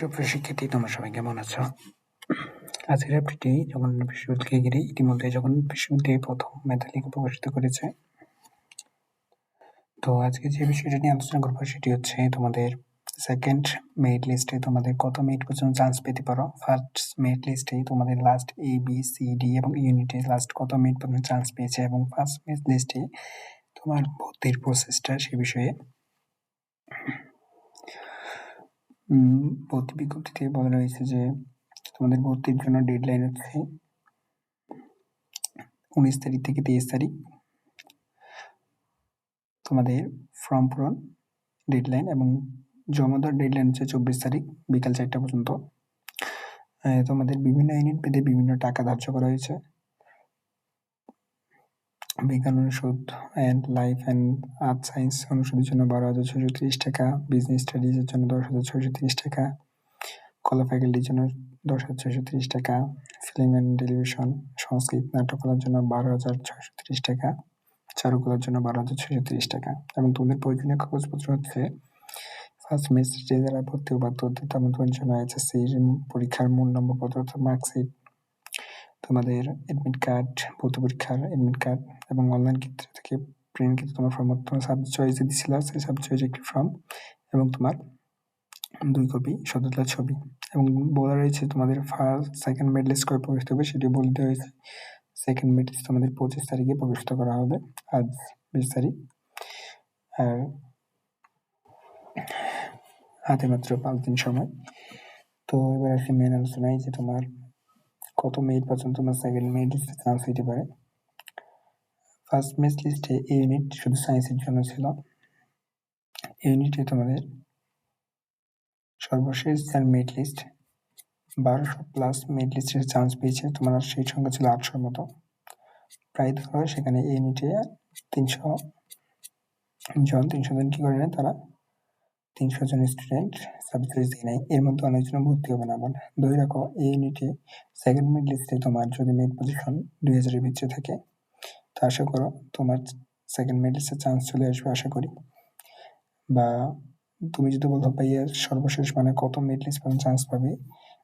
সুপ্রিয় শিক্ষার্থী, তোমরা সবাই কেমন আছো? আজকের আপডেটটি জগন্নাথ বিশ্ববিদ্যালয়কে ঘিরে ইতিমধ্যে জগন্নাথ বিশ্ববিদ্যালয় প্রথম মেধাতালিকা প্রকাশিত করেছে। তো আজকে যে বিষয়টা নিয়ে আলোচনা করবো সেটি হচ্ছে তোমাদের সেকেন্ড মেরিট লিস্টে তোমাদের কত মেরিট পর্যন্ত চান্স পেতে পারো। ফার্স্ট মেরিট লিস্টে তোমাদের last A B C D এবং ইউনিটে লাস্ট কত মেরিট পর্যন্ত চান্স পেয়েছে এবং ফার্স্ট মেরিট লিস্টে তোমার ভর্তির প্রসেসটা সে বিষয়ে ভর্তি বিজ্ঞপ্তিতে বলা রয়েছে যে তোমাদের ভর্তির জন্য ডেডলাইন হচ্ছে 19 তারিখ থেকে 23 তারিখ তোমাদের ফর্ম পূরণ ডেডলাইন এবং জমা দেওয়ার ডেডলাইন হচ্ছে 24 তারিখ বিকাল 4টা পর্যন্ত। তোমাদের বিভিন্ন ইউনিট পেতে বিভিন্ন টাকা ধার্য করা হয়েছে। বিজ্ঞান অনুষদ and life and art science অনুষদের জন্য 12,630 টাকা, বিজনেস স্টাডিজের জন্য 10,630 টাকা, কলা ফ্যাকাল্টির জন্য 10,630 টাকা, ফিল্ম অ্যান্ড টেলিভিশন সংস্কৃত নাট্যকলার জন্য 12,630 টাকা, চারুকলার জন্য 12,630 টাকা। এবং তোমাদের প্রয়োজনীয় কাগজপত্র হচ্ছে ফার্স্ট সেমিস্টারে যারা ভর্তি বাধ্য তাদের জন্য HSC পরীক্ষার মূল নম্বরপত্র অর্থাৎ মার্কশিট, তোমাদের অ্যাডমিট কার্ড, ভর্তি পরীক্ষার অ্যাডমিট কার্ড এবং অনলাইন ক্ষেত্র থেকে প্রিন্টকৃত তোমার ফর্ম, তোমার সাবজেক্ট চয়েসে দিছিল সেই সাবজেক্ট চয়েস একটি ফর্ম এবং তোমার 2 কপি সদস্যতার ছবি। এবং বলা রয়েছে তোমাদের ফার্স্ট সেকেন্ড মেরিট লিস্ট কবে প্রকাশিত হবে সেটি বলে দেওয়া হয়েছে। সেকেন্ড মেরিট লিস্ট তোমাদের 25 তারিখে প্রকাশিত করা হবে, আজ 20 তারিখ। আর হাতে মাত্র 5 দিন সময়। তো এবার আসি মেন আলোচনায় যে তোমার কত মেরিট পর্যন্ত তোমার সেকেন্ড মেরিট লিস্টে চান্স হইতে পারে। ফার্স্ট মেরিট লিস্টে এই ইউনিট শুধু সায়েন্সের জন্য ছিল। ইউনিটে তোমাদের সর্বশেষ যার মেরিট লিস্ট 1200+ মেরিট লিস্টের চান্স পেয়েছে তোমার, সেই সংখ্যা ছিল 800 মতো। প্রায় ধরো সেখানে এই ইউনিটে 300 জন কি করে নেয়, তারা 300 জন স্টুডেন্ট সাবজেক্ট চয়েস দিয়ে নেয়। এর মধ্যে অনেকজন ভর্তি হবে না। আবার ধরে রাখো এই ইউনিটে সেকেন্ড মেরিট লিস্টে তোমার যদি মেরিট পজিশন 2000-এর ভিতরে থাকে, তো আশা করো তোমার সেকেন্ড মেরিট লিস্টে চান্স চলে আসবে আশা করি। বা তুমি যদি বলো ভাইয়া সর্বশেষ মানে কত মেরিট লিস্ট পর্যন্ত চান্স পাবে,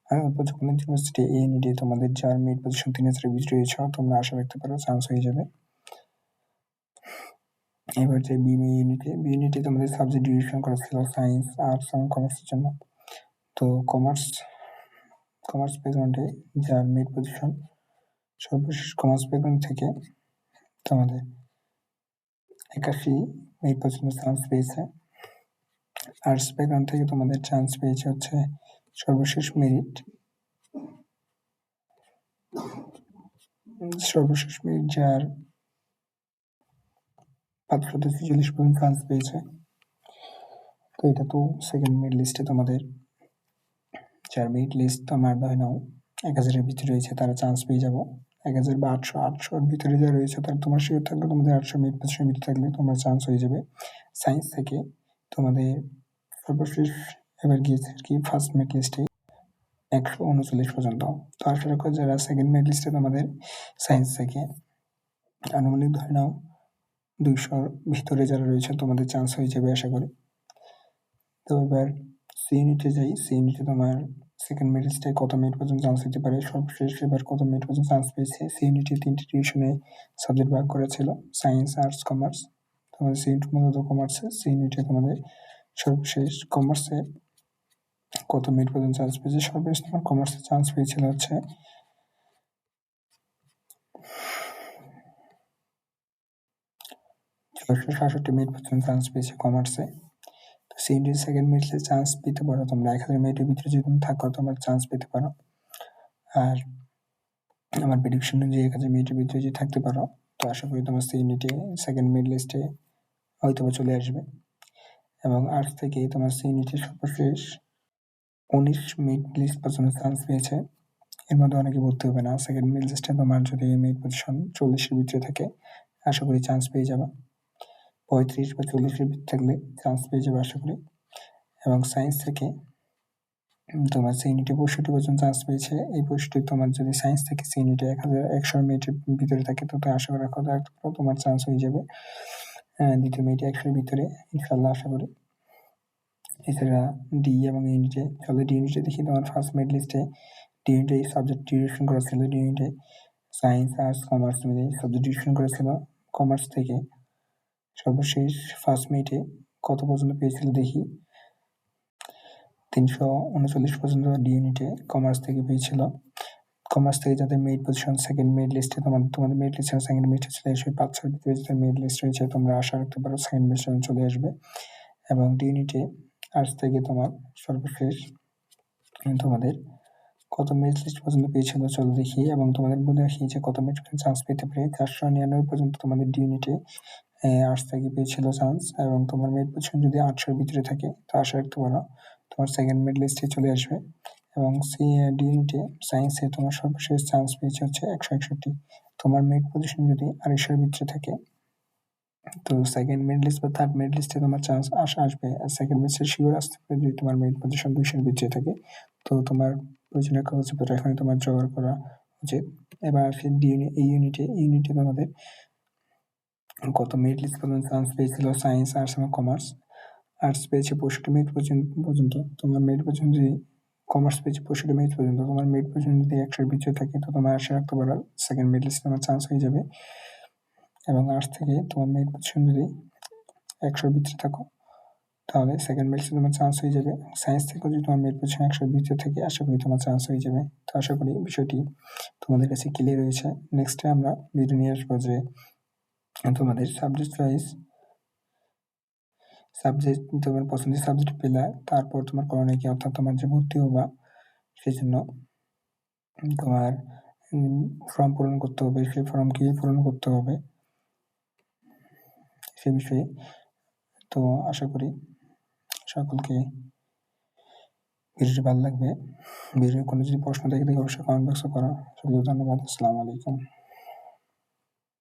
আমি বলবো জগন্নাথ ইউনিভার্সিটি এই ইউনিটে তোমাদের যার মেরিট পজিশন 3000-এর ভিতরে রয়েছে তোমরা আশা রাখতে পারো চান্স হয়ে যাবে। এবার যে বি ইউনিটে তোমাদের সাবজেক্ট ডিভিশন করা ছিল সায়েন্স, আর্টস এবং কমার্সের জন্য। তো কমার্স ব্যাকগ্রাউন্ডে যার মেরিট পজিশন সর্বশেষ কমার্স ব্যাকগ্রাউন্ড থেকে তোমাদের 81 মেরিট পর্যন্ত চান্স পেয়েছে। আর্টস ব্যাকগ্রাউন্ড থেকে তোমাদের চান্স পেয়েছে হচ্ছে সর্বশেষ মেরিট যার 546 পর্যন্ত চান্স পেয়েছে। তো এটা তো সেকেন্ড মেরিট লিস্টে তোমাদের যার মেরিট লিস্ট তোমার ধরে নাও 1000-এর ভিতরে রয়েছে তারা চান্স পেয়ে যাবো। 1000 বা 800-800-এর ভিতরে যা রয়েছে তার তোমার শিওর থাকলে তোমাদের 800 মেরিট পজিশনের ভিতরে থাকলে তোমার চান্স হয়ে যাবে। সায়েন্স থেকে তোমাদের সর্বশেষ এবার গিয়েছে কি ফার্স্ট মেরিট লিস্টে 139 পর্যন্ত। তো আশা রাখো যারা সেকেন্ড মেরিট লিস্টে তোমাদের সায়েন্স থেকে আনুমানিক ধরে নাও 200-র ভিতরে যারা রয়েছে তোমাদের চান্স হয়ে যাবে আশা করি। তো এবার সি ইউনিটে যাই। সি ইউনিটে তোমার সেকেন্ড মেরিট লিস্টে কত মেরিট পর্যন্ত চান্স হতে পারে, সর্বশেষ এবার কত মেরিট পর্যন্ত চান্স পেয়েছে। সি ইউনিটে 3টি ডিভিশনে সাবজেক্ট ভাগ করা ছিল, সায়েন্স, আর্টস, কমার্স। তোমাদের সি ইউনিট মূলত কমার্সে। সি ইউনিটে তোমাদের সর্বশেষ কমার্সে কত মেরিট পর্যন্ত চান্স পেয়েছে, সর্বশেষ তোমার কমার্সে চান্স পেয়েছিল হচ্ছে 667 মেরিট পর্যন্ত চান্স পেয়েছে কমার্সে। তো সি ইউনিটের সেকেন্ড মেরিট লিস্টে চান্স পেতে পারো তোমরা 1000 মেরিটের ভিতরে যদি তুমি থাকো তোমরা চান্স পেতে পারো। আর আমার প্রেডিকশন অনুযায়ী 1000 মেরিটের ভিতরে যদি থাকতে পারো তো আশা করি তোমার সি ইউনিটে সেকেন্ড মেরিট লিস্টে হয়তো চলে আসবে। এবং আর্টস থেকে তোমার সি ইউনিটে সর্বশেষ 19 মেরিট লিস্ট পর্যন্ত চান্স পেয়েছে। এর মধ্যে অনেকে ভর্তি হবে না। সেকেন্ড মেরিট লিস্টে তোমার যদি মেরিট পজিশন 40-এর ভিতরে থাকে আশা করি চান্স পেয়ে যাবে। 35 বা 40-এর ভিতরে থাকলে চান্স পেয়ে যাবে আশা করি। এবং সায়েন্স থেকে তোমার সি ইউনিটে 65 পর্যন্ত চান্স পেয়েছে। এই 65 তোমার যদি সায়েন্স থেকে সি ইউনিটে 1100 মিনিটের ভিতরে থাকে তো আশা করা কথা তোমার চান্স হয়ে যাবে দ্বিতীয় মিনিটে 100-এর ভিতরে ইনশাল্লাহ আশা করি। এছাড়া ডি এবং ইউনিটে, চলো ডি ইউনিটে দেখি। তোমার ফার্স্ট মেরিট লিস্টে ডি ইউনিটে সাবজেক্ট ডিভিশন করা ছিল। ডি ইউনিটে সায়েন্স, আর্টস, কমার্স মিলে সাবজেক্ট ডিভিশন করা ছিল। কমার্স থেকে সর্বশেষ ফার্স্ট মেরিটে কত পর্যন্ত পেয়েছিল দেখি। 339 পর্যন্ত ডি ইউনিটে কমার্স থেকে পেয়েছিল। কমার্স থেকে যাদের মেরিট পজিশন সেকেন্ড মেরিট লিস্টে, তোমাদের মেরিট লিস্টে সেকেন্ড মেরিটে চলে আসবে। 5-6 ভিতরে যাদের মেরিট লিস্ট রয়েছে তোমরা আশা রাখতে পারো সেকেন্ড মেরিটে চলে আসবে। এবং ডি ইউনিটে আর্টস থেকে তোমার সর্বশেষ তোমাদের কত মেরিট লিস্ট পর্যন্ত পেয়েছিল চলো দেখি। এবং তোমাদের বলে রাখি যে কত মেরিট চান্স পেতে পারে। 499 পর্যন্ত তোমাদের ডি ইউনিটে আর্টস থেকে পেয়েছিল চান্স। এবং তোমার মেরিট পজিশন যদি 800-র ভিতরে থাকে তো আশা রাখতে পারো তোমার সেকেন্ড মেরিট লিস্টে চলে আসবে। এবং ডি ইউনিটে সায়েন্সে তোমার সর্বশেষ চান্স পেয়েছে হচ্ছে 161। তোমার মেরিট পজিশন যদি 250-র ভিতরে থাকে তো সেকেন্ড মেরিট লিস্ট বা থার্ড মেরিট লিস্টে তোমার চান্স আসবে। আর সেকেন্ড লিস্টে শিওর আসতে পারে যদি তোমার মেরিট পজিশন 200-র ভিতরে থাকে। তো তোমার প্রয়োজনীয় কাগজপত্র এখানে তোমার জোগাড় করা উচিত। এবার আসি এই ইউনিটে তোমাদের কত মেরিট লিস্ট পর্যন্ত চান্স পেয়েছিল সায়েন্স, আর্টস এবং কমার্স। আর্টস পেয়েছে 65 মেরিট পর্যন্ত। তোমার মেরিট পজিশন যদি কমার্স পেয়েছে 65 মেরিট পর্যন্ত। তোমার মেরিট পজিশন যদি 100-র ভিতরে থাকে তো তোমার আশা রাখতে পারো সেকেন্ড মেরিট লিস্টে তোমার চান্স হয়ে যাবে। এবং আর্টস থেকে তোমার মেরিট পজিশন যদি 100-র ভিতরে থাকো তাহলে সেকেন্ড মেরিট লিস্টে তোমার চান্স হয়ে যাবে। সায়েন্স থেকে যদি তোমার মেরিট পজিশন 100-র ভিতরে থাকে আশা করি তোমার চান্স হয়ে যাবে। তো আশা করি বিষয়টি তোমাদের কাছে ক্লিয়ার হয়েছে। নেক্সটে আমরা ভিডিও নিয়ে আসবো যে তোমাদের সাবজেক্ট ওয়াইজ সাবজেক্ট, তোমার পছন্দের সাবজেক্ট পেলা, তারপর তোমার করণীয় কি, অর্থাৎ তোমার যে ভর্তি হবা সেই জন্য তোমার ফর্ম পূরণ করতে হবে। সেই ফর্ম কি পূরণ করতে হবে সে বিষয়ে। তো আশা করি সকলকে ভিডিওটি ভালো লাগবে। ভিডিওর কোনো যদি প্রশ্ন থাকে অবশ্যই কমেন্ট বক্সে করো। সকলকে ধন্যবাদ। আসসালামু আলাইকুম।